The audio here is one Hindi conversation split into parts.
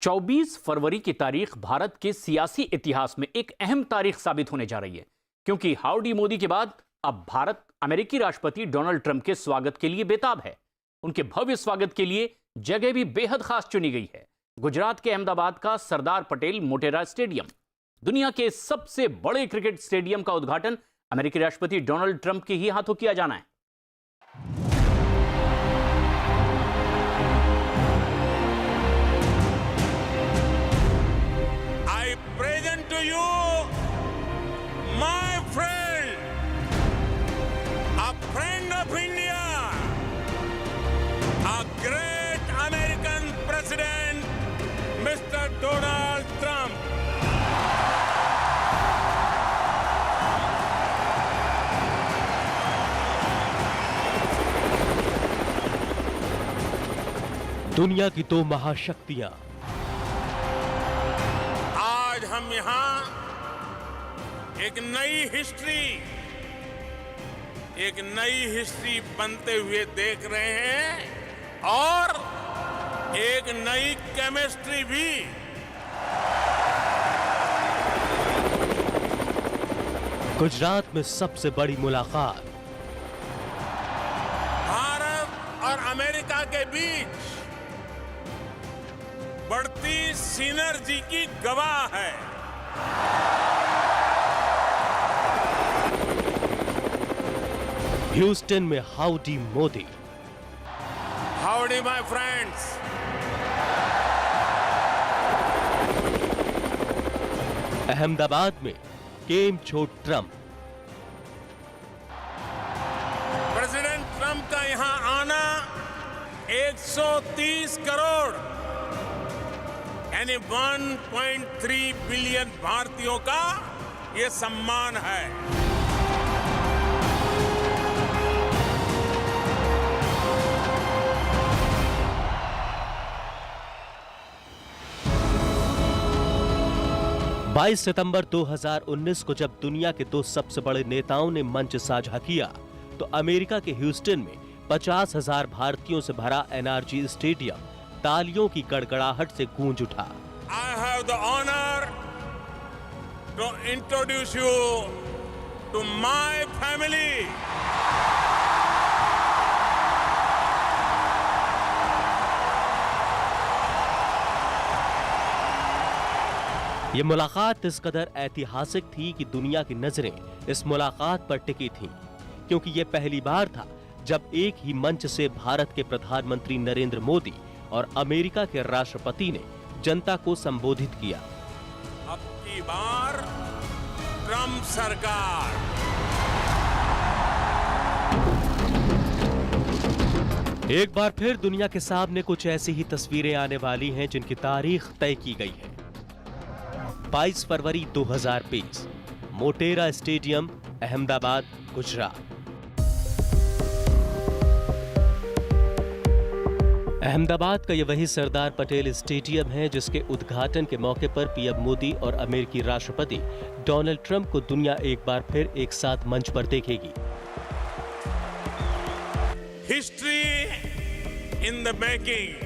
चौबीस फरवरी की तारीख भारत के सियासी इतिहास में एक अहम तारीख साबित होने जा रही है, क्योंकि हाउडी मोदी के बाद अब भारत अमेरिकी राष्ट्रपति डोनाल्ड ट्रंप के स्वागत के लिए बेताब है। उनके भव्य स्वागत के लिए जगह भी बेहद खास चुनी गई है। गुजरात के अहमदाबाद का सरदार पटेल मोटेरा स्टेडियम, दुनिया के सबसे बड़े क्रिकेट स्टेडियम का उद्घाटन अमेरिकी राष्ट्रपति डोनाल्ड ट्रंप के ही हाथों किया जाना है। I present to you my friend, a friend of India, a great American president, Mr. Donald Trump. दुनिया की दो महाशक्तियां आज हम यहाँ एक नई हिस्ट्री बनते हुए देख रहे हैं और एक नई केमिस्ट्री भी। गुजरात में सबसे बड़ी मुलाकात, भारत और अमेरिका के बीच बढ़ती सिनर्जी की गवाह है। ह्यूस्टन में howdy Modi. Howdy my friends. Ahmedabad में केम छो ट्रंप। प्रेसिडेंट ट्रंप का यहां आना 130 करोड़ यानी 1.3 बिलियन भारतीयों का ये सम्मान है। बाईस सितंबर 2019 को जब दुनिया के दो सबसे बड़े नेताओं ने मंच साझा किया, तो अमेरिका के ह्यूस्टन में 50,000 भारतीयों से भरा एनआरजी स्टेडियम तालियों की गड़गड़ाहट से गूंज उठा। I have the honor to introduce you to my family. ये मुलाकात इस कदर ऐतिहासिक थी कि दुनिया की नजरें इस मुलाकात पर टिकी थीं, क्योंकि ये पहली बार था जब एक ही मंच से भारत के प्रधानमंत्री नरेंद्र मोदी और अमेरिका के राष्ट्रपति ने जनता को संबोधित किया। अब की बार ट्रंप सरकार। एक बार फिर दुनिया के सामने कुछ ऐसी ही तस्वीरें आने वाली हैं जिनकी तारीख तय की गई है। 22 फरवरी 2020, मोटेरा स्टेडियम, अहमदाबाद, गुजरात। अहमदाबाद का ये वही सरदार पटेल स्टेडियम है जिसके उद्घाटन के मौके पर पीएम मोदी और अमेरिकी राष्ट्रपति डोनाल्ड ट्रंप को दुनिया एक बार फिर एक साथ मंच पर देखेगी। History in the making.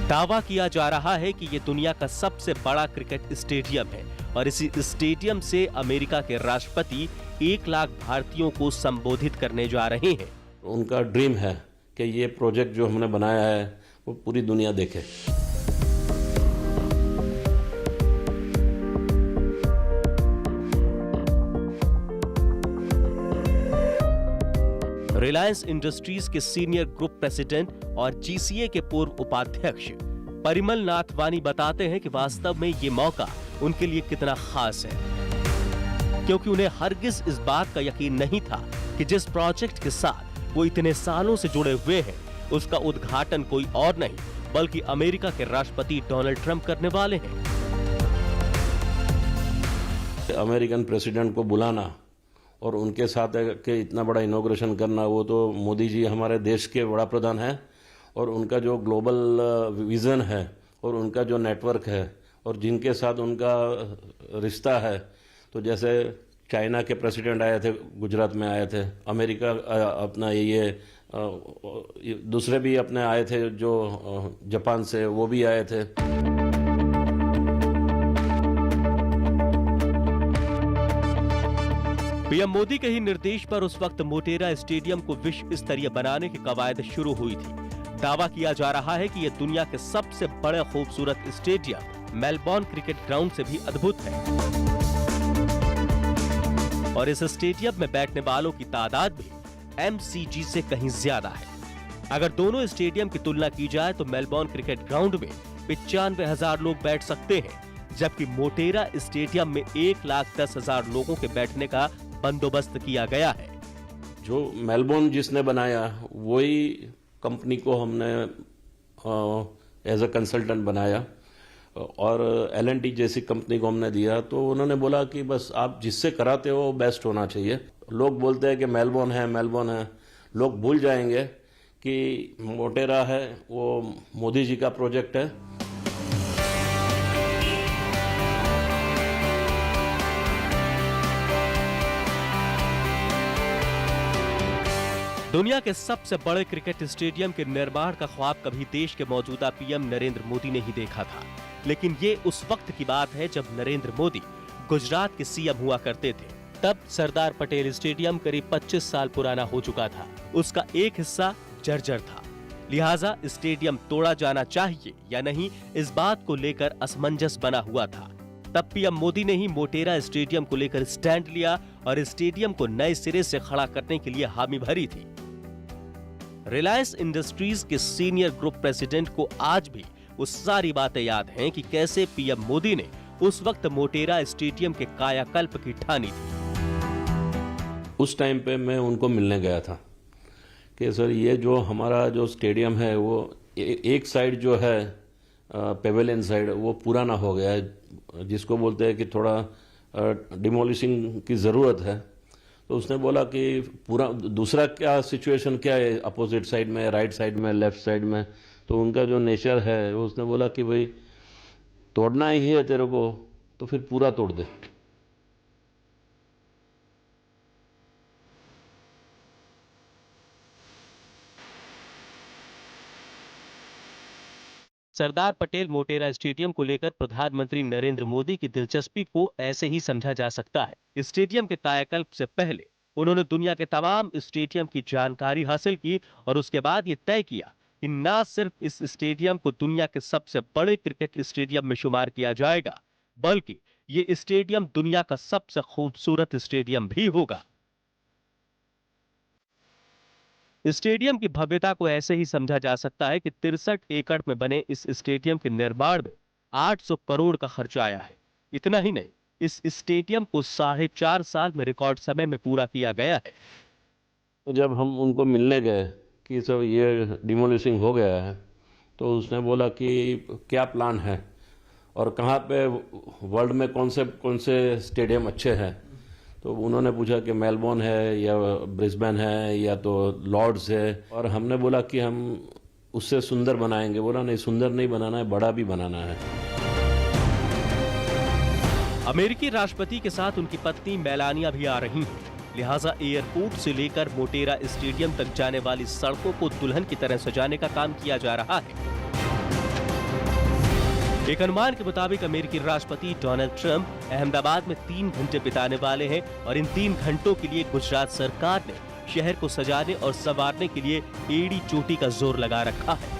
दावा किया जा रहा है कि ये दुनिया का सबसे बड़ा क्रिकेट स्टेडियम है और इसी स्टेडियम से अमेरिका के राष्ट्रपति 1 लाख भारतीयों को संबोधित करने जा रहे हैं। उनका ड्रीम है कि ये प्रोजेक्ट जो हमने बनाया है वो पूरी दुनिया देखे। रिलायंस इंडस्ट्रीज के सीनियर ग्रुप प्रेसिडेंट और जीसीए के पूर्व उपाध्यक्ष परिमल नाथवानी बताते हैं कि वास्तव में ये मौका उनके लिए कितना खास है, क्योंकि उन्हें हरगिज इस बात का यकीन नहीं था कि जिस प्रोजेक्ट के साथ वो इतने सालों से जुड़े हुए हैं उसका उद्घाटन कोई और नहीं बल्कि अमेरिका के राष्ट्रपति डोनाल्ड ट्रंप करने वाले हैं। अमेरिकन प्रेसिडेंट को बुलाना और उनके साथ के इतना बड़ा इनॉग्रेशन करना, वो तो मोदी जी हमारे देश के बड़ा प्रधान हैं और उनका जो ग्लोबल विजन है और उनका जो नेटवर्क है और जिनके साथ उनका रिश्ता है, तो जैसे चाइना के प्रेसिडेंट आए थे, गुजरात में आए थे, अमेरिका अपना दूसरे भी अपने आए थे जो जापान से, वो भी आए थे। पीएम मोदी के ही निर्देश पर उस वक्त मोटेरा स्टेडियम को विश्व स्तरीय बनाने की कवायद शुरू हुई थी। दावा किया जा रहा है कि यह दुनिया के सबसे बड़े खूबसूरत स्टेडियम मेलबोर्न क्रिकेट ग्राउंड से भी अद्भुत है और इस स्टेडियम में बैठने वालों की तादाद भी एमसीजी से कहीं ज्यादा है। अगर दोनों स्टेडियम की तुलना की जाए तो मेलबोर्न क्रिकेट ग्राउंड में 95,000 लोग बैठ सकते हैं, जबकि मोटेरा स्टेडियम में 1,10,000 लोगों के बैठने का बंदोबस्त किया गया है। जो मेलबोर्न जिसने बनाया वही कंपनी को हमने एज अ कंसल्टेंट बनाया और L&T जैसी कंपनी को हमने दिया, तो उन्होंने बोला कि बस आप जिससे कराते हो बेस्ट होना चाहिए। लोग बोलते हैं कि मेलबोर्न है, मेलबोर्न है, लोग भूल जाएंगे कि मोटेरा है वो मोदी जी का प्रोजेक्ट है। दुनिया के सबसे बड़े क्रिकेट स्टेडियम के निर्माण का ख्वाब कभी देश के मौजूदा पीएम नरेंद्र मोदी ने ही देखा था, लेकिन ये उस वक्त की बात है जब नरेंद्र मोदी गुजरात के सीएम हुआ करते थे। तब सरदार पटेल स्टेडियम करीब 25 साल पुराना हो चुका था। उसका एक हिस्सा जर्जर था, लिहाजा स्टेडियम तोड़ा जाना चाहिए या नहीं, इस बात को लेकर असमंजस बना हुआ था। तब पीएम मोदी ने ही मोटेरा स्टेडियम को लेकर स्टैंड लिया और स्टेडियम को नए सिरे से खड़ा करने के लिए हामी भरी थी। रिलायंस इंडस्ट्रीज के सीनियर ग्रुप प्रेसिडेंट को आज भी वो सारी बातें याद हैं कि कैसे पीएम मोदी ने उस वक्त मोटेरा स्टेडियम के कायाकल्प की ठानी थी। उस टाइम पे मैं उनको मिलने गया था कि सर ये जो हमारा जो स्टेडियम है वो एक साइड जो है पेवेलियन साइड वो पुराना हो गया है, जिसको बोलते हैं कि थोड़ा डिमोलिशिंग की ज़रूरत है। तो उसने बोला कि पूरा दूसरा क्या सिचुएशन क्या है अपोजिट साइड में, राइट साइड में, लेफ्ट साइड में, तो उनका जो नेचर है वो उसने बोला कि भाई तोड़ना ही है तेरे को तो फिर पूरा तोड़ दे। सरदार पटेल मोटेरा स्टेडियम को लेकर प्रधानमंत्री नरेंद्र मोदी की दिलचस्पी को ऐसे ही समझा जा सकता है। स्टेडियम के कायाकल्प से पहले उन्होंने दुनिया के तमाम स्टेडियम की जानकारी हासिल की और उसके बाद ये तय किया कि न सिर्फ इस स्टेडियम को दुनिया के सबसे बड़े क्रिकेट स्टेडियम में शुमार किया जाएगा, बल्कि ये स्टेडियम दुनिया का सबसे खूबसूरत स्टेडियम भी होगा। स्टेडियम की भव्यता को ऐसे ही समझा जा सकता है कि 63 एकड़ में बने इस स्टेडियम के निर्माण में 800 करोड़ का खर्चा आया है। इतना ही नहीं, इस स्टेडियम को 4.5 साल में रिकॉर्ड समय में पूरा किया गया है। तो जब हम उनको मिलने गए कि सब ये डिमोलिशिंग हो गया है, तो उसने बोला कि क्या प्लान है और कहाँ पे वर्ल्ड में कौन से स्टेडियम अच्छे हैं। तो उन्होंने पूछा कि मेलबोर्न है या ब्रिस्बेन है या तो लॉर्ड्स है, और हमने बोला कि हम उससे सुंदर बनाएंगे। बोला नहीं, सुंदर नहीं बनाना है, बड़ा भी बनाना है। अमेरिकी राष्ट्रपति के साथ उनकी पत्नी मेलानिया भी आ रही हैं, लिहाजा एयरपोर्ट से लेकर मोटेरा स्टेडियम तक जाने वाली सड़कों को दुल्हन की तरह सजाने का काम किया जा रहा है। एक अनुमान के मुताबिक अमेरिकी राष्ट्रपति डोनाल्ड ट्रंप अहमदाबाद में 3 घंटे बिताने वाले हैं और इन 3 घंटों के लिए गुजरात सरकार ने शहर को सजाने और संवारने के लिए एड़ी चोटी का जोर लगा रखा है।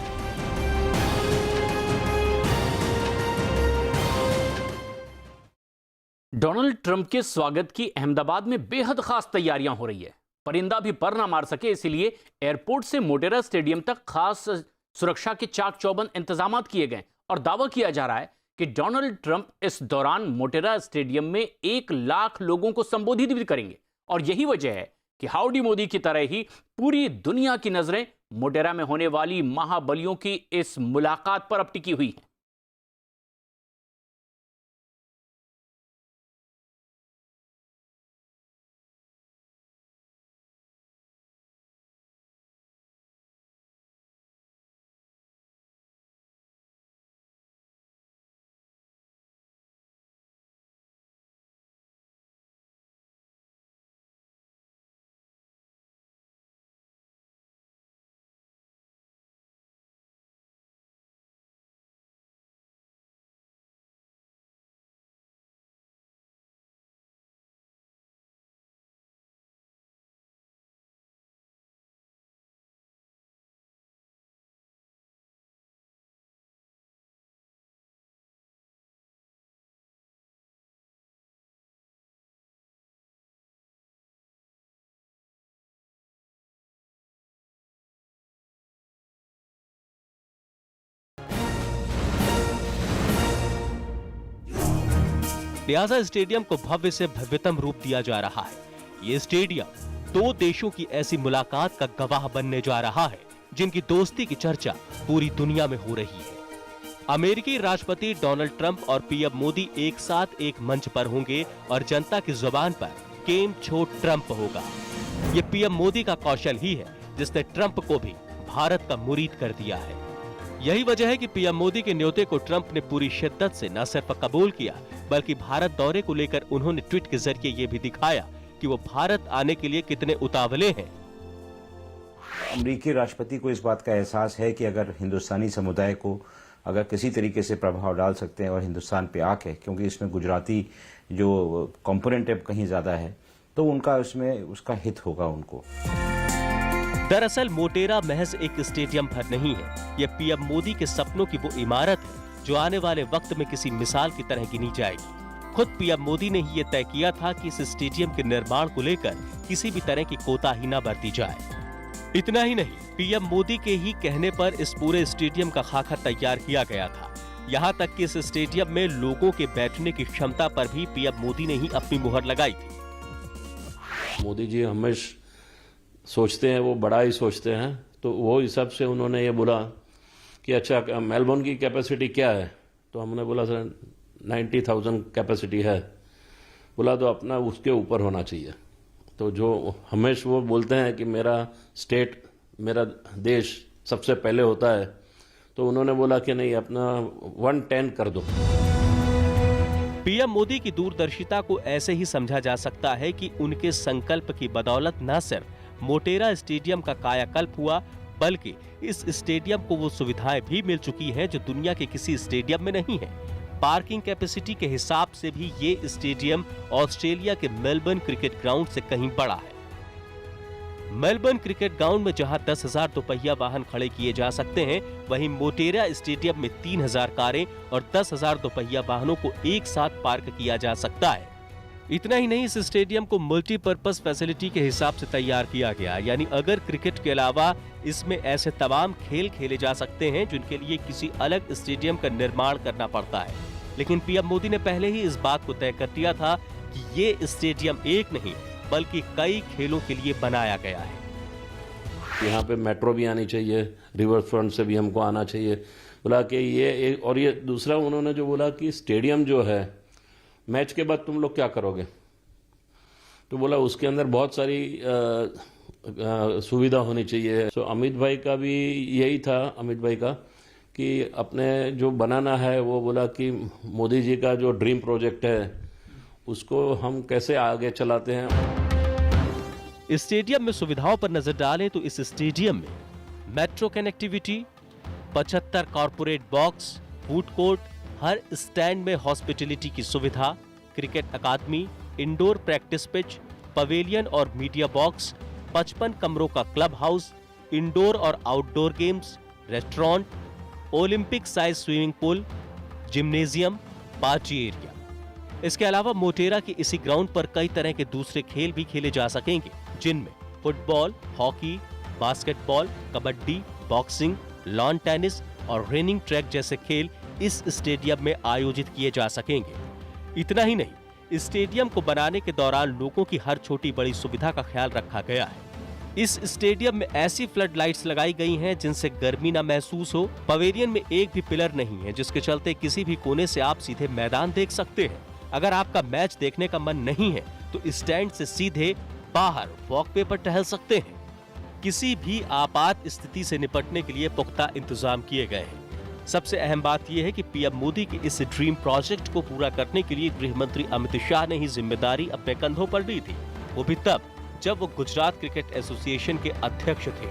डोनाल्ड ट्रंप के स्वागत की अहमदाबाद में बेहद खास तैयारियां हो रही है। परिंदा भी पर ना मार सके, इसलिए एयरपोर्ट से मोटेरा स्टेडियम तक खास सुरक्षा के चाक चौबंद इंतजाम किए गए और दावा किया जा रहा है कि डोनाल्ड ट्रंप इस दौरान मोटेरा स्टेडियम में 1 लाख लोगों को संबोधित भी करेंगे। और यही वजह है कि हाउडी मोदी की तरह ही पूरी दुनिया की नजरें मोटेरा में होने वाली महाबलियों की इस मुलाकात पर अब टिकी हुई है। लिहाजा स्टेडियम को भव्य से भव्यतम रूप दिया जा रहा है। ये स्टेडियम दो देशों की ऐसी मुलाकात का गवाह बनने जा रहा है जिनकी दोस्ती की चर्चा पूरी दुनिया में हो रही है। अमेरिकी राष्ट्रपति डोनाल्ड ट्रंप और पीएम मोदी एक साथ एक मंच पर होंगे और जनता की जुबान पर केम छो ट्रंप होगा। ये पीएम मोदी का कौशल ही है जिसने ट्रंप को भी भारत का मुरीद कर दिया है। यही वजह है कि पीएम मोदी के न्योते को ट्रंप ने पूरी शिद्दत से न सिर्फ कबूल किया बल्कि भारत दौरे को लेकर उन्होंने ट्वीट के जरिए ये भी दिखाया कि वो भारत आने के लिए कितने उतावले हैं। अमेरिकी राष्ट्रपति को इस बात का एहसास है कि अगर हिंदुस्तानी समुदाय को अगर किसी तरीके से प्रभाव डाल सकते हैं और हिंदुस्तान पे आके, क्योंकि इसमें गुजराती जो कंपोनेंट है कहीं ज्यादा है, तो उनका उसमें उसका हित होगा उनको। दरअसल मोटेरा महज एक स्टेडियम भर नहीं है, ये पीएम मोदी के सपनों की वो इमारत है जो आने वाले वक्त में किसी मिसाल की तरह गिनी जाएगी। खुद पीएम मोदी ने ही ये तय किया था कि इस स्टेडियम के निर्माण को लेकर किसी भी तरह की कोताही न बरती जाए। इतना ही नहीं, पीएम मोदी के ही कहने पर इस पूरे स्टेडियम का खाका तैयार किया गया था। यहाँ तक कि इस स्टेडियम में लोगों के बैठने की क्षमता पर भी पीएम मोदी ने ही अपनी मुहर लगाई थी। मोदी जी हमेशा सोचते हैं, वो बड़ा ही सोचते हैं, तो वो हिसाब से उन्होंने ये बोला कि अच्छा मेलबोर्न की कैपेसिटी क्या है, तो हमने बोला सर 90,000 कैपेसिटी है। बोला तो अपना उसके ऊपर होना चाहिए। तो जो हमेशा वो बोलते हैं कि मेरा स्टेट, मेरा देश सबसे पहले होता है, तो उन्होंने बोला कि नहीं, अपना 110 कर दो। पीएम मोदी की दूरदर्शिता को ऐसे ही समझा जा सकता है कि उनके संकल्प की बदौलत न सिर्फ मोटेरा स्टेडियम का कायाकल्प हुआ बल्कि इस स्टेडियम को वो सुविधाएं भी मिल चुकी हैं जो दुनिया के किसी स्टेडियम में नहीं है। पार्किंग कैपेसिटी के हिसाब से भी ये स्टेडियम ऑस्ट्रेलिया के मेलबर्न क्रिकेट ग्राउंड से कहीं बड़ा है। मेलबर्न क्रिकेट ग्राउंड में जहां 10,000 दोपहिया वाहन खड़े किए जा सकते हैं, वहीं मोटेरा स्टेडियम में 3,000 कारें और 10,000 दोपहिया वाहनों को एक साथ पार्क किया जा सकता है। इतना ही नहीं, इस स्टेडियम को मल्टीपर्पज फैसिलिटी के हिसाब से तैयार किया गया, यानी अगर क्रिकेट के अलावा इसमें ऐसे तमाम खेल खेले जा सकते हैं जिनके लिए किसी अलग स्टेडियम का निर्माण करना पड़ता है। लेकिन पीएम मोदी ने पहले ही इस बात को तय कर दिया था कि ये स्टेडियम एक नहीं बल्कि कई खेलों के लिए बनाया गया है। यहाँ पे मेट्रो भी आनी चाहिए, रिवर फ्रंट से भी हमको आना चाहिए। बोला कि ये और ये दूसरा उन्होंने जो बोला कि स्टेडियम जो है, मैच के बाद तुम लोग क्या करोगे, तो बोला उसके अंदर बहुत सारी सुविधा होनी चाहिए। तो अमित भाई का भी यही था, अमित भाई का, कि अपने जो बनाना है, वो बोला कि मोदी जी का जो ड्रीम प्रोजेक्ट है उसको हम कैसे आगे चलाते हैं। स्टेडियम में सुविधाओं पर नजर डालें तो इस स्टेडियम में metro connectivity, 75 corporate box, food court, हर स्टैंड में हॉस्पिटलिटी की सुविधा, cricket academy, indoor practice pitch, pavilion और मीडिया बॉक्स, 55 कमरों का क्लब हाउस, इंडोर और outdoor games, restaurant, Olympic size swimming pool, gymnasium, party area. इसके अलावा मोटेरा के इसी ग्राउंड पर कई तरह के दूसरे खेल भी खेले जा सकेंगे, जिनमें football, hockey, basketball, kabaddi, boxing, lawn tennis और रनिंग ट्रैक जैसे खेल इस स्टेडियम में आयोजित किए जा सकेंगे। इतना ही नहीं, स्टेडियम को बनाने के दौरान लोगों की हर छोटी बड़ी सुविधा का ख्याल रखा गया है। इस स्टेडियम में ऐसी फ्लड लाइट्स लगाई गई हैं जिनसे गर्मी न महसूस हो। पवेलियन में एक भी पिलर नहीं है जिसके चलते किसी भी कोने से आप सीधे मैदान देख सकते हैं। अगर आपका मैच देखने का मन नहीं है तो स्टैंड से सीधे बाहर वॉकवे पर टहल सकते हैं। किसी भी आपात स्थिति से निपटने के लिए पुख्ता इंतजाम किए गए हैं। सबसे अहम बात यह है कि पीएम मोदी के इस ड्रीम प्रोजेक्ट को पूरा करने के लिए गृह मंत्री अमित शाह ने ही जिम्मेदारी अपने कंधों पर ली थी, वो भी तब जब वो गुजरात क्रिकेट एसोसिएशन के अध्यक्ष थे।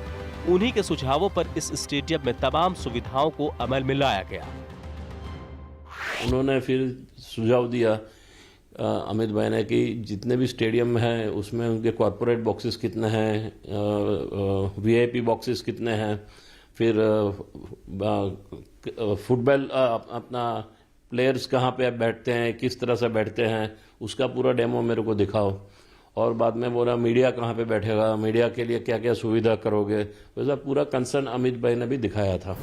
उन्हीं के सुझावों पर इस स्टेडियम में तमाम सुविधाओं को अमल में लाया गया। उन्होंने फिर सुझाव दिया अमित भाई ने कि जितने भी स्टेडियम हैं उसमें उनके कॉर्पोरेट बॉक्सेस कितने हैं, वीआईपी बॉक्सेस कितने हैं, फिर फुटबॉल अपना प्लेयर्स कहाँ पे बैठते हैं, किस तरह से बैठते हैं, उसका पूरा डेमो मेरे को दिखाओ। और बाद में बोला मीडिया कहाँ पे बैठेगा, मीडिया के लिए क्या क्या सुविधा करोगे, वैसा पूरा कंसर्न अमित भाई ने भी दिखाया था।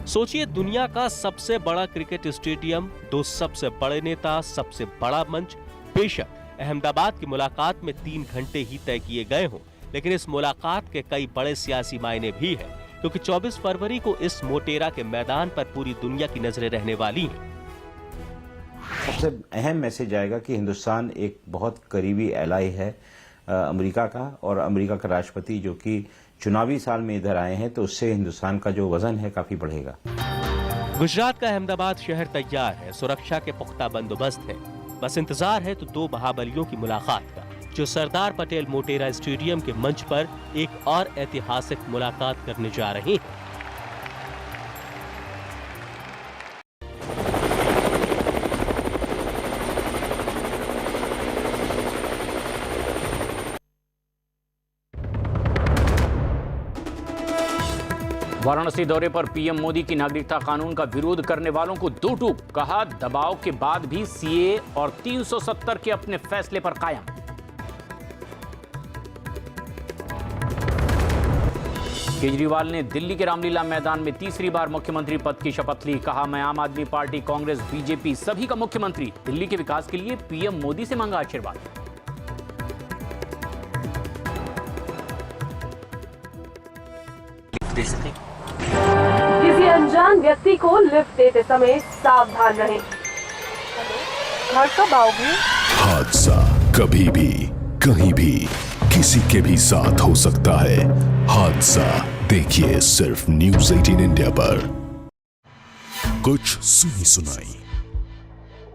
सोचिए, दुनिया का सबसे बड़ा क्रिकेट स्टेडियम, दो सबसे बड़े नेता, सबसे बड़ा मंच। बेशक अहमदाबाद की मुलाकात में 3 घंटे ही तय किए गए हों, लेकिन इस मुलाकात के कई बड़े सियासी मायने भी हैं, क्योंकि 24 फरवरी को इस मोटेरा के मैदान पर पूरी दुनिया की नजरें रहने वाली हैं। सबसे अहम मैसेज आएगा कि हिंदुस्तान एक बहुत करीबी एलाई है अमेरिका का, और अमेरिका का राष्ट्रपति जो कि चुनावी साल में इधर आए हैं, तो उससे हिंदुस्तान का जो वजन है काफी बढ़ेगा। गुजरात का अहमदाबाद शहर तैयार है, सुरक्षा के पुख्ता बंदोबस्त है। बस इंतजार है तो 2 महाबलियों की मुलाकात का, जो सरदार पटेल मोटेरा स्टेडियम के मंच पर एक और ऐतिहासिक मुलाकात करने जा रहे हैं। वाराणसी दौरे पर पीएम मोदी की नागरिकता कानून का विरोध करने वालों को दो टूक, कहा दबाव के बाद भी सीए और 370 के अपने फैसले पर कायम। केजरीवाल ने दिल्ली के रामलीला मैदान में तीसरी बार मुख्यमंत्री पद की शपथ ली, कहा मैं आम आदमी पार्टी, कांग्रेस, बीजेपी सभी का मुख्यमंत्री, दिल्ली के विकास के लिए पीएम मोदी से मांगा आशीर्वाद। किसी अनजान व्यक्ति को लिफ्ट देते समय सावधान रहें। घर कब आओगे? हादसा कभी भी कहीं भी किसी के भी साथ हो सकता है। हादसा देखिए सिर्फ न्यूज़ 18 इंडिया पर। कुछ सुनी सुनाई,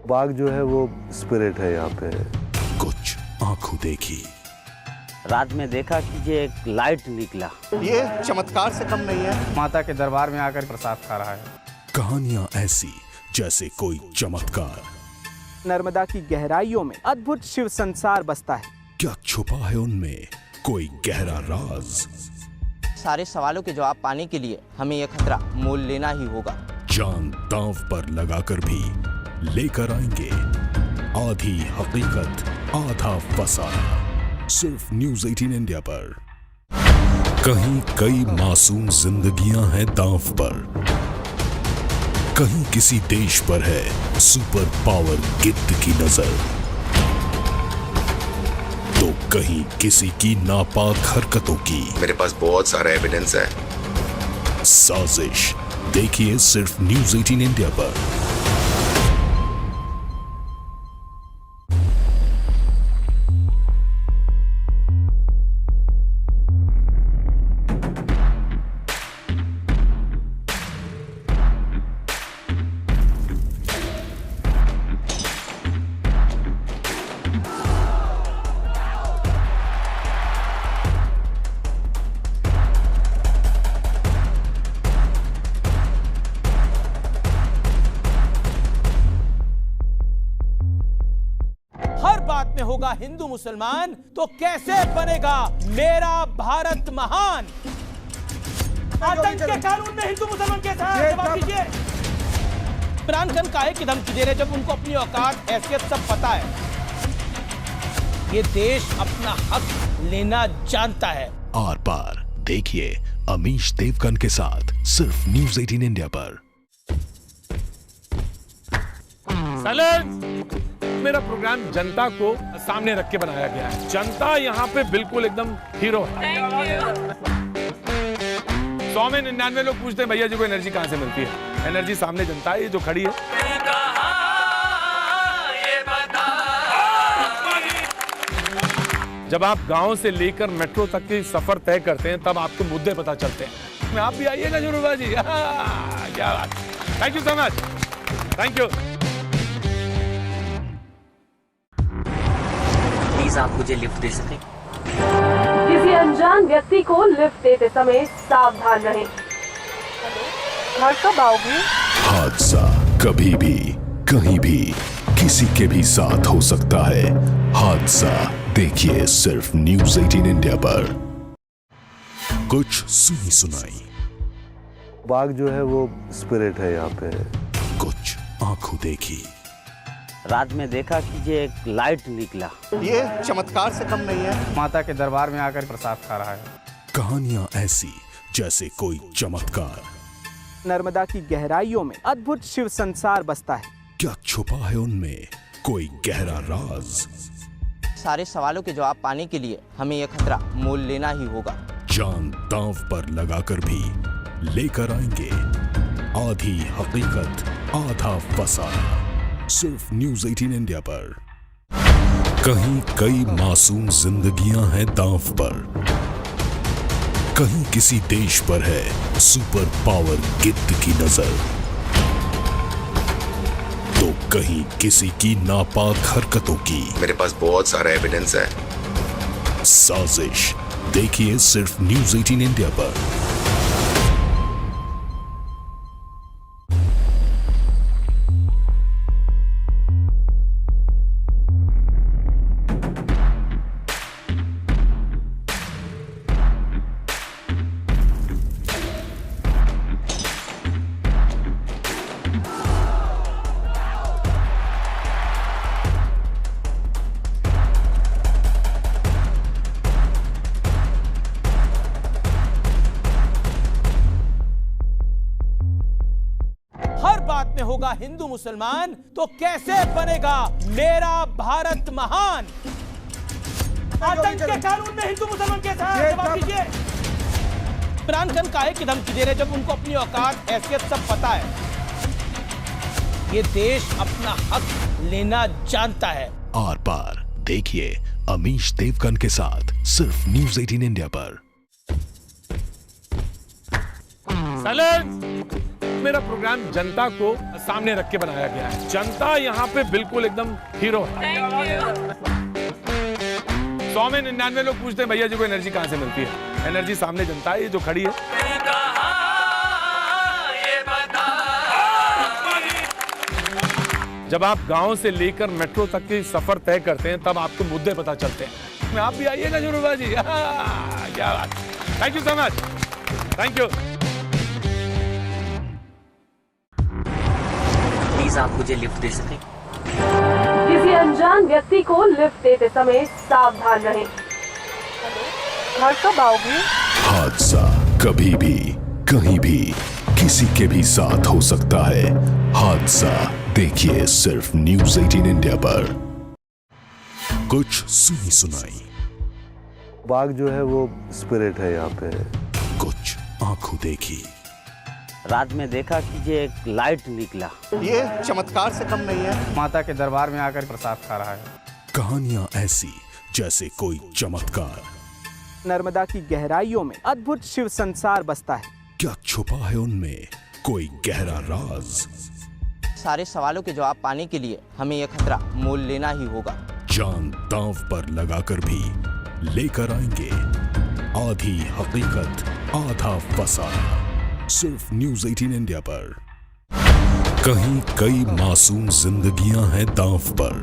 बाघ जो है वो स्पिरिट है यहाँ पे। कुछ आंखों देखी, रात में देखा कि ये एक लाइट निकला। ये चमत्कार से कम नहीं है। माता के दरबार में आकर प्रसाद खा रहा है। कहानियां ऐसी जैसे कोई चमत्कार। नर्मदा की गहराइयों में अद्भुत शिव संसार बसता है। क्या छुपा है उनमें कोई गहरा राज? सारे सवालों के जवाब पाने के लिए हमें यह खतरा मोल लेना ही होगा। जान दांव पर लगाकर भी लेकर आएंगे आधी हकीकत आधा फसाना, सिर्फ न्यूज़ 18 इंडिया पर। कहीं कई मासूम जिंदगियां हैं दांव पर, कहीं किसी देश पर है सुपर पावर गिद्ध की नजर, तो कहीं किसी की नापाक हरकतों की। मेरे पास बहुत सारा एविडेंस है। साजिश देखिए सिर्फ न्यूज़ 18 इंडिया पर। में होगा हिंदू मुसलमान तो कैसे बनेगा मेरा भारत महान? आतंक के कानून में हिंदू मुसलमान कैसा है? जवाब दीजिए। इमरान खान काहे की धमकी दे रहे जब उनको अपनी औकात हैसियत सब पता है? ये देश अपना हक लेना जानता है। आर पार देखिए अमीश देवगन के साथ सिर्फ न्यूज़ 18 इंडिया पर। मेरा प्रोग्राम जनता को सामने रख के बनाया गया है। जनता यहाँ पे बिल्कुल एकदम हीरो है। 100 में 99 लोग पूछते हैं भैया जी को एनर्जी कहाँ से मिलती है? एनर्जी सामने जनता है, ये जो खड़ी है। जब आप गांव से लेकर मेट्रो तक की सफर तय करते हैं तब आपको मुद्दे पता चलते हैं। आप भी आइएगा जरूर बाजी। क्या बात। Thank you so much. Thank you. Please आप मुझे लिफ्ट दे सकें? किसी अनजान व्यक्ति को लिफ्ट देते समय सावधान रहें। घर कब आओगे? हादसा कभी भी कहीं भी किसी के भी साथ हो सकता है। हादसा देखिए सिर्फ न्यूज़ 18 इंडिया पर। कुछ सुनी सुनाई, बाघ जो है वो स्पिरिट है यहाँ पे। कुछ आंखों देखी, रात में देखा कि ये एक लाइट निकला। ये चमत्कार से कम नहीं है। माता के दरबार में आकर प्रसाद खा रहा है। कहानियां ऐसी जैसे कोई चमत्कार। नर्मदा की गहराइयों में अद्भुत शिव संसार बसता है। क्या छुपा है उनमें कोई गहरा राज? सारे सवालों के जवाब पाने के लिए हमें यह खतरा मोल लेना ही होगा। जान दांव पर लगाकर भी लेकर आएंगे आधी हकीकत आधा फसाना, सिर्फ न्यूज़ 18 इंडिया पर। कहीं कई मासूम जिंदगियां हैं दांव पर, कहीं किसी देश पर है सुपर पावर गिद्ध की नजर, तो कहीं किसी की नापाक हरकतों की मेरे पास बहुत सारा एविडेंस है। साजिश देखिए सिर्फ न्यूज़ 18 इंडिया पर। हर बात में होगा हिंदू मुसलमान, तो कैसे बनेगा मेरा भारत महान? आतंक के कानून में हिंदू मुसलमान कैसा है? जवाब दीजिए। इमरान खान काहे की धमकी दे रहे जब उनको अपनी औकात हैसियत सब पता है? ये देश अपना हक लेना जानता है। आर पार देखिए अमीश देवगन के साथ सिर्फ न्यूज़ 18 इंडिया पर। साइलेंस! मेरा प्रोग्राम जनता को सामने रख के बनाया गया है। जनता यहाँ पे बिल्कुल एकदम हीरो है। 100 में 99 लोग पूछते हैं भैया जी को एनर्जी कहाँ से मिलती है? एनर्जी सामने जनता है, ये जो खड़ी है। जब आप गांव से लेकर मेट्रो तक के सफर तय करते हैं तब आपको मुद्दे पता चलते हैं। आप भी आइएगा जरूर बाजी। क्या बात, thank you so much, thank you. Please आप मुझे लिफ्ट दे सकें? किसी अनजान व्यक्ति को लिफ्ट देते समय सावधान रहें। घर कब आओगे? हादसा कभी भी कहीं भी किसी के भी साथ हो सकता है। हादसा देखिए सिर्फ न्यूज़ 18 इंडिया पर। कुछ सुनी सुनाई, बाघ जो है वो स्पिरिट है यहाँ पे। कुछ आंखों देखी, रात में देखा कि ये एक लाइट निकला। ये चमत्कार से कम नहीं है। माता के दरबार में आकर प्रसाद खा रहा है। कहानियां ऐसी जैसे कोई चमत्कार। नर्मदा की गहराइयों में अद्भुत शिव संसार बसता है। क्या छुपा है उनमें कोई गहरा राज? सारे सवालों के जवाब पाने के लिए हमें यह खतरा मोल लेना ही होगा। जान दांव पर लगाकर भी लेकर आएंगे आधी हकीकत आधा फसाना, सिर्फ न्यूज़ 18 इंडिया पर। कहीं कई मासूम जिंदगियां हैं दांव पर,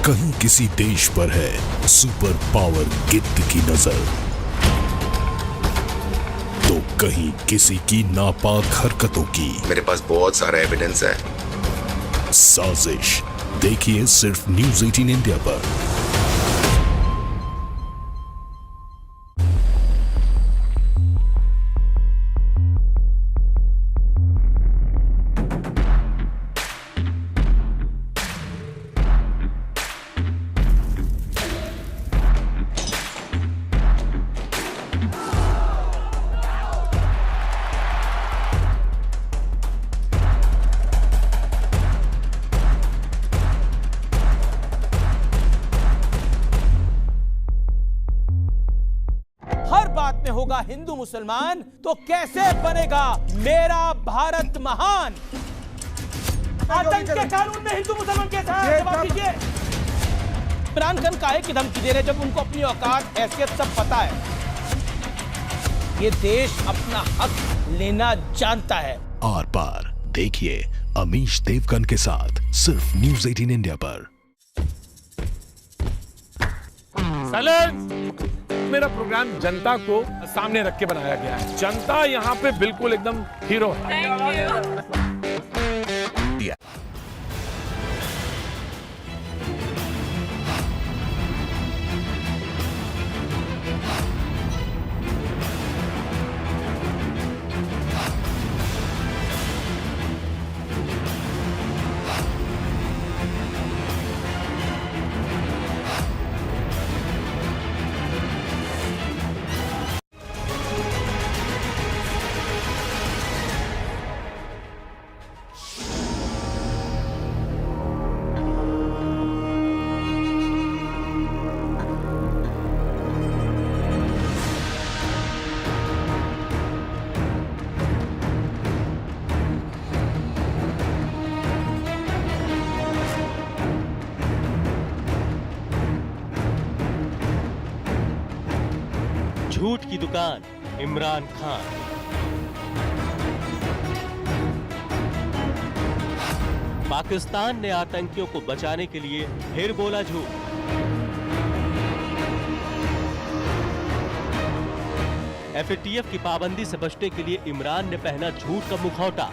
कहीं किसी देश पर है सुपर पावर गिद्ध की नजर, तो कहीं किसी की नापाक हरकतों की मेरे पास बहुत सारा एविडेंस है। साजिश देखिए सिर्फ न्यूज़ 18 इंडिया पर। हर बात में होगा हिंदू मुसलमान, तो कैसे बनेगा मेरा भारत महान? आतंक के कानून में हिंदू मुसलमान कैसा है? जवाब दीजिए। इमरान खान काहे की धमकी दे रहे जब उनको अपनी औकात हैसियत सब पता है? ये देश अपना हक लेना जानता है। आर पार देखिए अमीश देवगन के साथ सिर्फ न्यूज़ 18 इंडिया पर। साइलेंस! मेरा प्रोग्राम जनता को सामने रख के बनाया गया है। जनता यहाँ पे बिल्कुल एकदम हीरो है। झूठ की दुकान इमरान खान। पाकिस्तान ने आतंकियों को बचाने के लिए फिर बोला झूठ। एफएटीएफ की पाबंदी से बचने के लिए इमरान ने पहना झूठ का मुखौटा।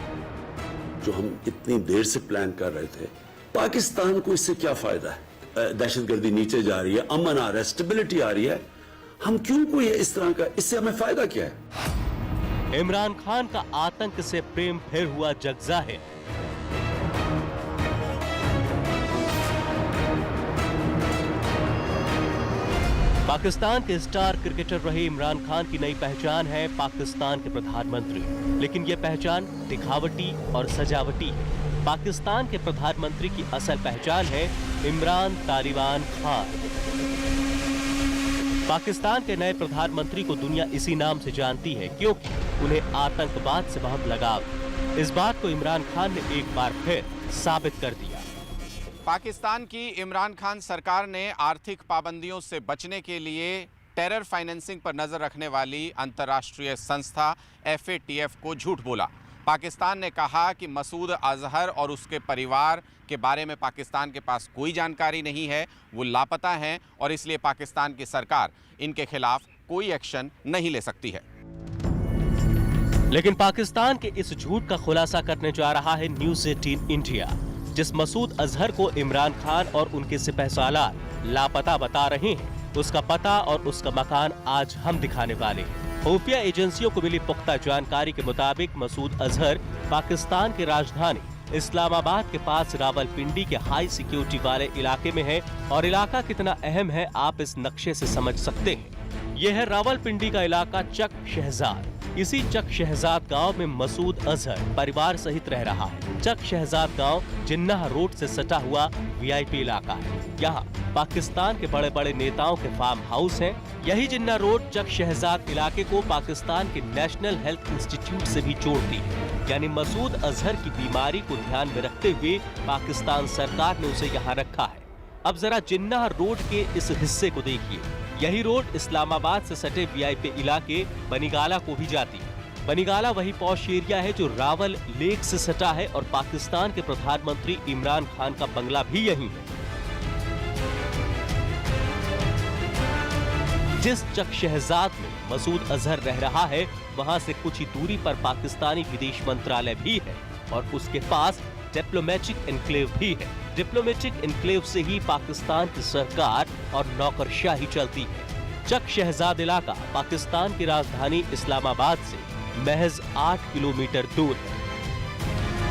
जो हम इतनी देर से प्लान कर रहे थे, पाकिस्तान को इससे क्या फायदा है? दहशतगर्दी नीचे जा रही है, अमन आ रहा है, स्टेबिलिटी आ रही है, हम क्यों कोई इस तरह का, इससे हमें फायदा क्या है? इमरान खान का आतंक से प्रेम फिर हुआ जग जाहिर। पाकिस्तान के स्टार क्रिकेटर रहे इमरान खान की नई पहचान है पाकिस्तान के प्रधानमंत्री, लेकिन यह पहचान दिखावटी और सजावटी है। पाकिस्तान के प्रधानमंत्री की असल पहचान है इमरान तालिबान खान। पाकिस्तान के नए प्रधानमंत्री को दुनिया इसी नाम से जानती है क्योंकि उन्हें आतंकवाद से बहुत लगाव है। इस बात को इमरान खान ने एक बार फिर साबित कर दिया। पाकिस्तान की इमरान खान सरकार ने आर्थिक पाबंदियों से बचने के लिए टेरर फाइनेंसिंग पर नजर रखने वाली अंतर्राष्ट्रीय संस्था एफएटीएफ को झूठ बोला। पाकिस्तान ने कहा कि मसूद अजहर और उसके परिवार के बारे में पाकिस्तान के पास कोई जानकारी नहीं है, वो लापता हैं और इसलिए पाकिस्तान की सरकार इनके खिलाफ कोई एक्शन नहीं ले सकती है। लेकिन पाकिस्तान के इस झूठ का खुलासा करने जा रहा है न्यूज़ 18 इंडिया, जिस मसूद अजहर को इमरान खान और उनके सिपहसालार लापता बता रहे हैं, उसका पता और उसका मकान आज हम दिखाने वाले हैं। खुफिया एजेंसियों को मिली पुख्ता जानकारी के मुताबिक मसूद अजहर पाकिस्तान की राजधानी इस्लामाबाद के पास रावलपिंडी के हाई सिक्योरिटी वाले इलाके में है, और इलाका कितना अहम है आप इस नक्शे से समझ सकते हैं। यह है रावलपिंडी का इलाका चक शहजाद। इसी चक शहजाद गांव में मसूद अजहर परिवार सहित रह रहा है। चक शहजाद गांव जिन्नाह रोड से सटा हुआ वीआईपी इलाका है। यहाँ पाकिस्तान के बड़े बड़े नेताओं के फार्म हाउस हैं। यही जिन्नाह रोड चक शहजाद इलाके को पाकिस्तान के नेशनल हेल्थ इंस्टीट्यूट से भी जोड़ती है। यानी मसूद अजहर की बीमारी को ध्यान में रखते हुए पाकिस्तान सरकार ने उसे यहाँ रखा है। अब जरा जिन्नाह रोड के इस हिस्से को देखिए। यही रोड इस्लामाबाद से सटे वीआईपी इलाके बनीगाला को भी जाती है। बनीगाला वही पॉश एरिया है जो रावल लेक से सटा है, और पाकिस्तान के प्रधानमंत्री इमरान खान का बंगला भी यही है। जिस चक शहजाद में मसूद अजहर रह रहा है, वहां से कुछ ही दूरी पर पाकिस्तानी विदेश मंत्रालय भी है, और उसके पास डिप्लोमेटिक एनक्लेव भी है। डिप्लोमेटिक एनक्लेव से ही पाकिस्तान की सरकार और नौकरशाही चलती है। चक शहजाद इलाका पाकिस्तान की राजधानी इस्लामाबाद से महज 8 किलोमीटर दूर है।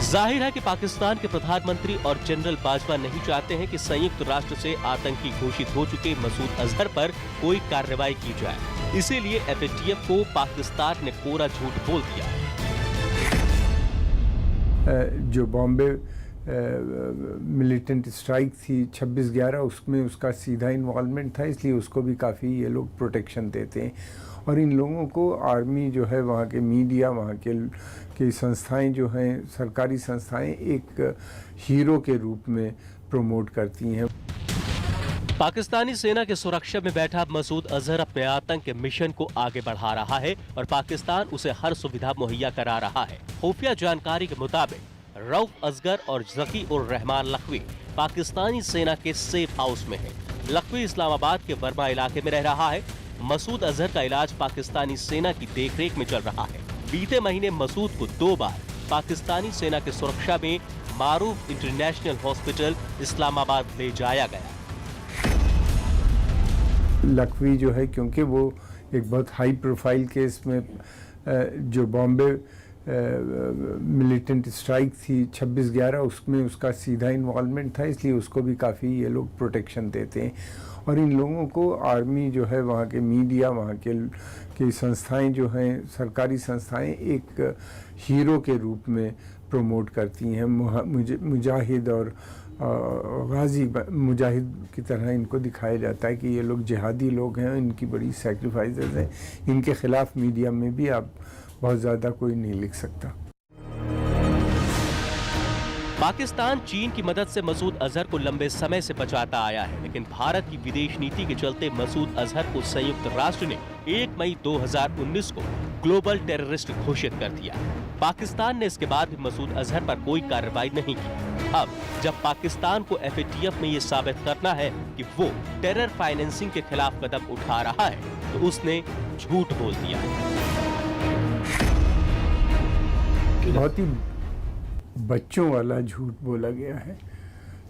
जाहिर है कि पाकिस्तान के प्रधानमंत्री और जनरल बाजवा नहीं चाहते हैं कि संयुक्त राष्ट्र से आतंकी घोषित हो चुके मसूद अजहर पर कोई कार्रवाई की जाए। इसीलिए एफएटीएफ को पाकिस्तान ने कोरा झूठ बोल दिया। जो बॉम्बे मिलिटेंट स्ट्राइक थी 26/11, उसमें उसका सीधा इन्वॉल्वमेंट था, इसलिए उसको भी काफ़ी ये लोग प्रोटेक्शन देते हैं। और इन लोगों को आर्मी जो है, वहाँ के मीडिया, वहाँ के संस्थाएं जो हैं, सरकारी संस्थाएं एक हीरो के रूप में प्रमोट करती हैं। पाकिस्तानी सेना की सुरक्षा में बैठा मसूद अजहर अपने आतंक के मिशन को आगे बढ़ा रहा है, और पाकिस्तान उसे हर सुविधा मुहैया करा रहा है। खुफिया जानकारी के मुताबिक रऊफ असगर और जकी उर रहमान लखवी पाकिस्तानी सेना के सेफ हाउस में है। लखवी इस्लामाबाद के वर्मा इलाके में रह रहा है। मसूद अजहर का इलाज पाकिस्तानी सेना की देखरेख में चल रहा है। बीते महीने मसूद को 2 बार पाकिस्तानी सेना की सुरक्षा में मारूफ इंटरनेशनल हॉस्पिटल इस्लामाबाद ले जाया गया। लखवी जो है, क्योंकि वो एक बहुत हाई प्रोफाइल केस में जो बॉम्बे मिलिटेंट स्ट्राइक थी 26/11, उसमें उसका सीधा इन्वॉल्वमेंट था, इसलिए उसको भी काफ़ी ये लोग प्रोटेक्शन देते हैं। और इन लोगों को आर्मी जो है, वहाँ के मीडिया, वहाँ के संस्थाएं जो हैं, सरकारी संस्थाएं एक हीरो के रूप में प्रमोट करती हैं। मुजाहिद और गाजी मुजाहिद की तरह इनको दिखाया जाता है कि ये लोग जिहादी लोग हैं, इनकी बड़ी सैक्रिफाइसेस हैं। इनके खिलाफ मीडिया में भी आप बहुत ज़्यादा कोई नहीं लिख सकता। पाकिस्तान चीन की मदद से मसूद अजहर को लंबे समय से बचाता आया है, लेकिन भारत की विदेश नीति के चलते मसूद अजहर को संयुक्त राष्ट्र ने 1 मई 2019 को ग्लोबल टेररिस्ट घोषित कर दिया। पाकिस्तान ने इसके बाद भी मसूद अजहर पर कोई कार्रवाई नहीं की। अब जब पाकिस्तान को FATF में ये साबित करना है कि वो टेरर फाइनेंसिंग के खिलाफ कदम उठा रहा है, तो उसने झूठ बोल दिया। बहुत ही बच्चों वाला झूठ बोला गया है।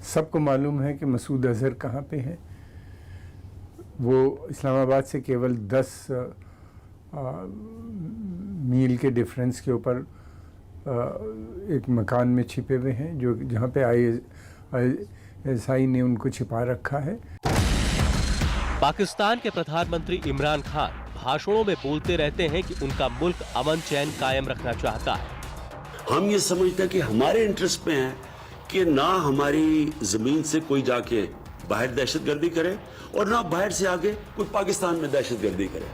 सबको मालूम है कि मसूद अजहर कहाँ पे है। वो इस्लामाबाद से केवल 10 मील के डिफरेंस के ऊपर एक मकान में छिपे हुए हैं, जो जहाँ पे ISI ने उनको छिपा रखा है। पाकिस्तान के प्रधानमंत्री इमरान खान भाषणों में बोलते रहते हैं कि उनका मुल्क अमन चैन कायम रखना चाहता है। हम ये समझते हैं कि हमारे इंटरेस्ट में है कि ना हमारी जमीन से कोई जाके बाहर दहशतगर्दी करे और ना बाहर से आगे कोई पाकिस्तान में दहशतगर्दी करे।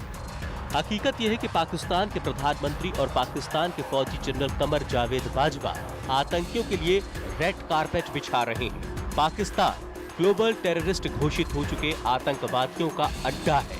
हकीकत यह है कि पाकिस्तान के प्रधानमंत्री और पाकिस्तान के फौजी जनरल कमर जावेद बाजवा आतंकियों के लिए रेड कारपेट बिछा रहे हैं। पाकिस्तान ग्लोबल टेररिस्ट घोषित हो चुके आतंकवादियों का अड्डा है।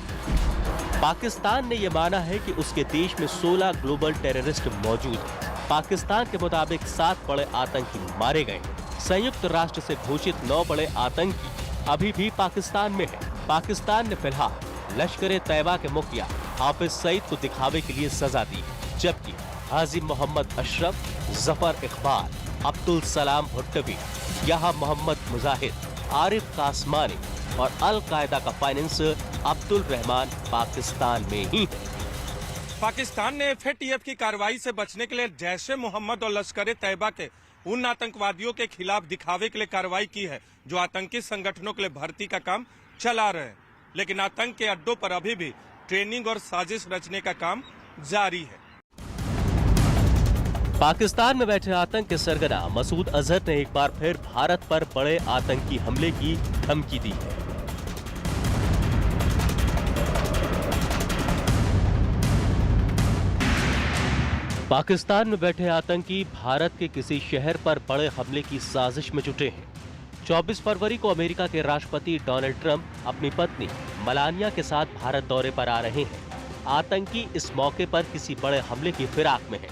पाकिस्तान ने यह माना है कि उसके देश में 16 ग्लोबल टेररिस्ट मौजूद हैं। पाकिस्तान के मुताबिक 7 बड़े आतंकी मारे गए। संयुक्त राष्ट्र से घोषित 9 बड़े आतंकी अभी भी पाकिस्तान में है। पाकिस्तान ने फिलहाल लश्कर तैयबा के मुखिया हाफिज सईद को दिखावे के लिए सजा दी, जबकि हाजी मोहम्मद अशरफ, जफर इकबाल, अब्दुल सलाम भुट्टवी, यहाँ मोहम्मद मुजाहिद, आरिफ कासमानी और अल कायदा का फाइनेंसर अब्दुल रहमान पाकिस्तान में ही है। पाकिस्तान ने FATF की कार्रवाई से बचने के लिए जैश-ए मोहम्मद और लश्कर तैयबा के उन आतंकवादियों के खिलाफ दिखावे के लिए कार्रवाई की है जो आतंकी संगठनों के लिए भर्ती का काम चला रहे हैं, लेकिन आतंक के अड्डों पर अभी भी ट्रेनिंग और साजिश रचने का काम जारी है। पाकिस्तान में बैठे आतंक के सरगना मसूद अजहर ने एक बार फिर भारत पर बड़े आतंकी हमले की धमकी दी है। पाकिस्तान में बैठे आतंकी भारत के किसी शहर पर बड़े हमले की साजिश में जुटे हैं। 24 फरवरी को अमेरिका के राष्ट्रपति डोनाल्ड ट्रंप अपनी पत्नी मलानिया के साथ भारत दौरे पर आ रहे हैं। आतंकी इस मौके पर किसी बड़े हमले की फिराक में हैं।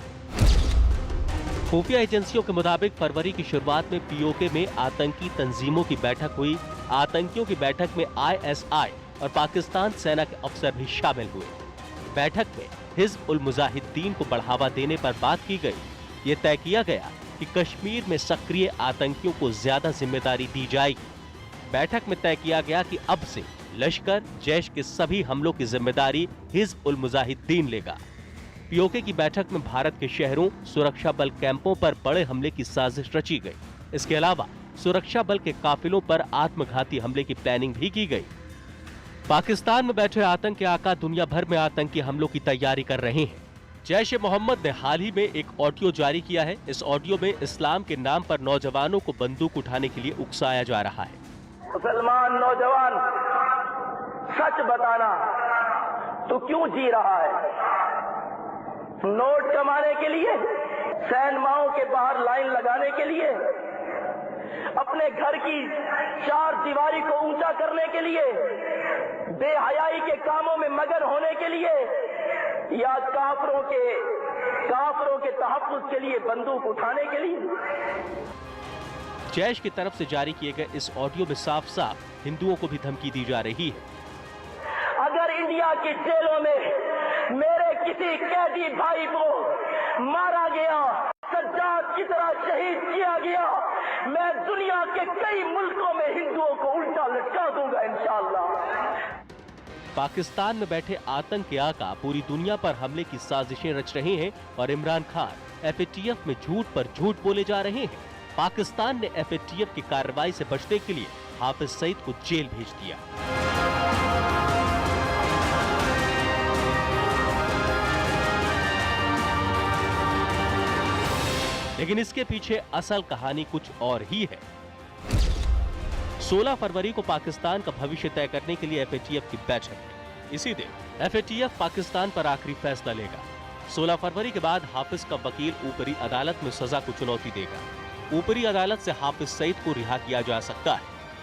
खुफिया एजेंसियों के मुताबिक फरवरी की शुरुआत में POK में आतंकी तंजीमों की बैठक हुई। आतंकियों की बैठक में ISI और पाकिस्तान सेना के अफसर भी शामिल हुए। बैठक में हिज़्ब उल मुजाहिदीन को बढ़ावा देने पर बात की गई। ये तय किया गया कि कश्मीर में सक्रिय आतंकियों को ज्यादा जिम्मेदारी दी जाएगी। बैठक में तय किया गया कि अब से लश्कर जैश के सभी हमलों की जिम्मेदारी हिज़्ब उल मुजाहिदीन लेगा। POK की बैठक में भारत के शहरों, सुरक्षा बल कैंपों पर बड़े हमले की साजिश रची गई। इसके अलावा सुरक्षा बल के काफिलों पर आत्मघाती हमले की प्लानिंग भी की गई। पाकिस्तान में बैठे आतंक के आका दुनिया भर में आतंकी हमलों की तैयारी कर रहे हैं। जैश ए मोहम्मद ने हाल ही में एक ऑडियो जारी किया है। इस ऑडियो में इस्लाम के नाम पर नौजवानों को बंदूक उठाने के लिए उकसाया जा रहा है। मुसलमान नौजवान, सच बताना, तू क्यों जी रहा है? नोट कमाने के लिए, सैनमाओं के बाहर लाइन लगाने के लिए, अपने घर की 4 दीवारी को ऊंचा करने के लिए, बेहयाई के कामों में मगन होने के लिए, या काफरों के तहफ्फुज़ के लिए बंदूक उठाने के लिए? जैश की तरफ से जारी किए गए इस ऑडियो में साफ साफ हिंदुओं को भी धमकी दी जा रही है। अगर इंडिया की जेलों में मेरे किसी कैदी भाई को मारा गया, सज्जाद की तरह शहीद किया गया, मैं दुनिया के कई मुल्कों में हिंदुओं को उल्टा लटका दूंगा इंशाअल्लाह। पाकिस्तान में बैठे आतंक के आका पूरी दुनिया पर हमले की साजिशें रच रहे हैं और इमरान खान FATF में झूठ पर झूठ बोले जा रहे हैं। पाकिस्तान ने FATF की कार्रवाई से बचने के लिए हाफिज सईद को जेल भेज दिया। लेकिन इसके पीछे असल कहानी कुछ और ही है। 16 फरवरी को पाकिस्तान का भविष्य तय करने के लिए FATF की बैठक है। इसी दिन FATF पाकिस्तान पर आखिरी फैसला लेगा। 16 फरवरी के बाद हाफिज का वकील ऊपरी अदालत में सजा को चुनौती देगा। ऊपरी अदालत से हाफिज सईद को रिहा किया जा सकता है।